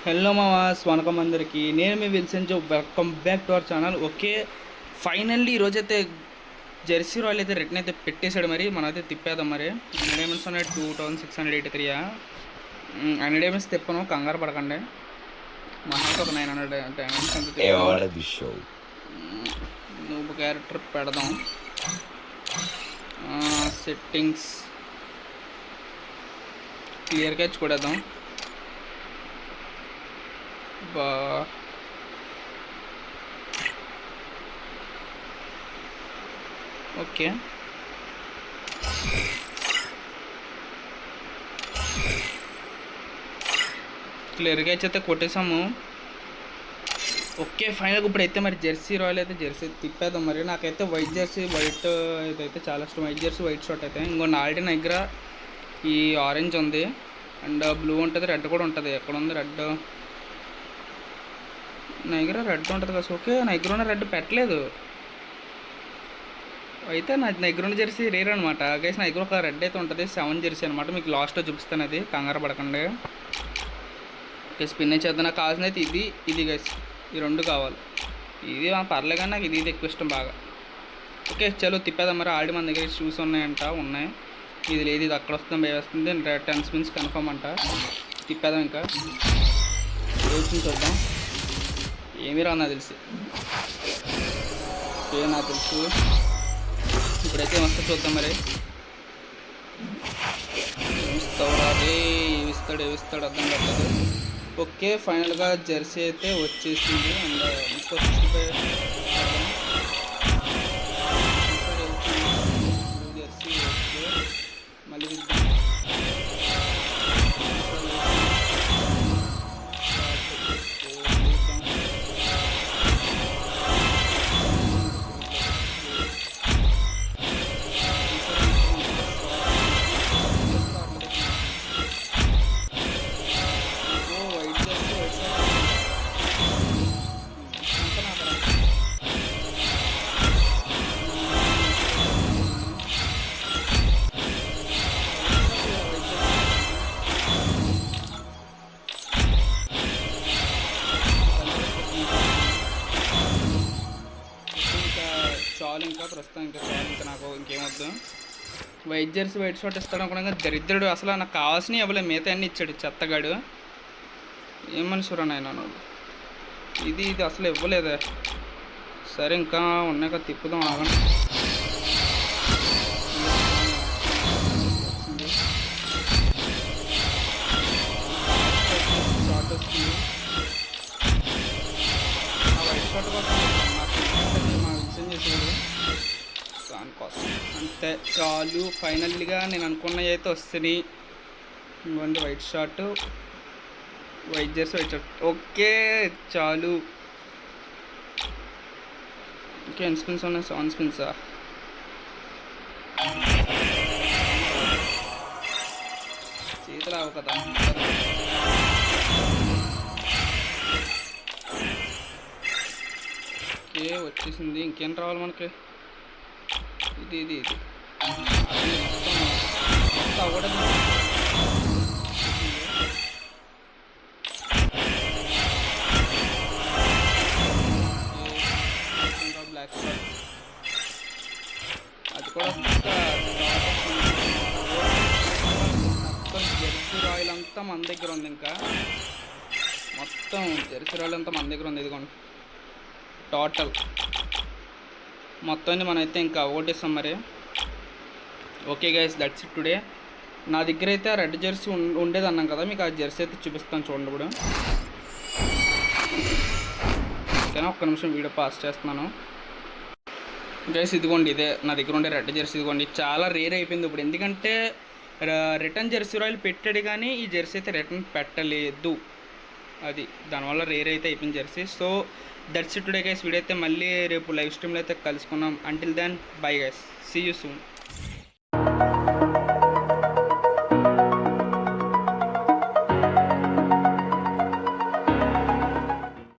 Hello మావాస్ వనకం అందరికీ నేను మీ Wilson Joe welcome back to our channel. Okay, finally ఈరోజైతే జెర్సీ రాయల్ అయితే రిటర్న్ అయితే పెట్టేశాడు. మరి మనమైతే తిప్పేద్దాం. మరి 100 డైమండ్స్ ఉన్నాయి, 2683. 100 డైమండ్స్ తిప్పను, కంగారు పడకండి. మహాతో ఒక 900 డైమండ్స్ అంత నువ్వు క్యారెక్టర్ పెడదాం. సెట్టింగ్స్ క్లియర్ క్యాచ్ కొడేద్దాం. ఓకే, క్లియర్ క్యాచ్ అయితే కొట్టేసాము. ఓకే, ఫైనల్గా ఇప్పుడైతే మరి జెర్సీ రాయల్ అయితే జెర్సీ తిప్పేద్దాం. మరి నాకైతే వైట్ జెర్సీ వైట్ ఇదైతే చాలా ఇష్టం. వైట్ జెర్సీ వైట్ షర్ట్ అయితే ఇంకో ఆల్రెడీ నా దగ్గర ఈ ఆరెంజ్ ఉంది అండ్ బ్లూ ఉంటుంది, రెడ్ కూడా ఉంటుంది. ఎక్కడ ఉంది రెడ్? నా దగ్గర రెడ్ ఉంటుంది కదా. ఓకే, నా దగ్గర ఉన్న రెడ్ పెట్టలేదు. అయితే నా దగ్గర ఉన్న జెర్సీ రేర్ అనమాట గైస్. నా దగ్గర ఒక రెడ్ అయితే ఉంటుంది, 7 జెర్సీ అనమాట. మీకు లాస్ట్లో చూపిస్తాను, అది కంగారు పడకండి. ఓకే, స్పిన్ చేద్దాం. నాకు కావాల్సిన అయితే ఇది గైస్, ఈ రెండు కావాలి. ఇది పర్లేదు కానీ నాకు ఇది ఎక్కువ ఇష్టం బాగా. ఓకే, చలో తిప్పేద్దాం. మరి ఆల్రెడీ మన దగ్గర షూస్ ఉన్నాయి. ఇది లేదు, ఇది అక్కడ వస్తుంది, భయ వస్తుంది. 10 స్పిన్స్ కన్ఫర్మ్ అంట. తిప్పేద్దాం. ఇంకా వచ్చింది చూద్దాం. ఏమీ రా నాకు తెలిసి, నాకు తెలుసు. ఇప్పుడైతే వస్తా చూద్దాం. మరి ఏమిస్తాడు అర్థం కాదు. ఓకే, ఫైనల్గా జెర్సీ అయితే వచ్చేసింది. అండ్ ఇంకో 65 జెర్సీ మళ్ళీ చాలు. ఇంకా ప్రస్తుతం ఇంకా నాకు ఇంకేమొద్దు. వైట్ జెర్సీ వైట్ షర్ట్ ఇస్తాడు అనుకున్నా, దరిద్రుడు. అసలు నాకు కావాల్సినవి ఇవ్వలే, మిగతా అన్నీ ఇచ్చాడు చెత్తగాడు. ఏం మనుషురా నాయన నువ్వు. ఇది అసలు ఇవ్వలేదే. సరే, ఇంకా ఉన్నాయి కదా, తిప్పుదాం. ఆగండి. షార్ట్ వస్తుంది. వైట్ షర్ట్ కోసం చేసాడు దానికోసం అంతే. చాలు, ఫైనల్గా నేను అనుకున్నవి అయితే వస్తున్నాయి. ఇవ్వండి, white shirt, white Jersey white shirt. Okay, చాలు. ఓకే, ఎన్ని స్పిన్స్ ఉన్నాయి? 7 స్పిన్సా? చేతులు రావు కదా. ఓకే, వచ్చేసింది. ఇంకేం రావాలి మనకి? ఇది అవ్వడం. బ్లాక్ షర్ట్ అది కూడా. మొత్తం జెర్సీ రాయల్ అంతా మన దగ్గర ఉంది. ఇంకా మొత్తం జెర్సీ రాయల్ అంతా మన దగ్గర ఉంది. ఇదిగోండి టోటల్ మొత్తాన్ని మనమైతే ఇంకా ఓటేస్తాం. మరి okay guys, that's it today. నా దగ్గర అయితే రెడ్ జెర్సీ ఉండేది అన్నాం కదా, మీకు ఆ జెర్సీ అయితే చూపిస్తాను చూడండి. ఇప్పుడు ఓకేనా, ఒక్క నిమిషం వీడియో పాస్ చేస్తున్నాను గైస్. ఇదిగోండి, ఇదే నా దగ్గర ఉండే రెడ్ జెర్సీ. ఇదిగోండి, చాలా రేర్ అయిపోయింది ఇప్పుడు. ఎందుకంటే రిటర్న్ జెర్సీ రాయల్ పెట్టాడు కానీ ఈ జెర్సీ అయితే రిటర్న్ పెట్టలేదు. అది దానివల్ల రేర్ అయితే అయిపోయింది jersey. So that's it today guys. Video అయితే మళ్ళీ రేపు లైవ్ స్ట్రీమ్లో అయితే కలుసుకున్నాం. Until then bye guys, see you soon.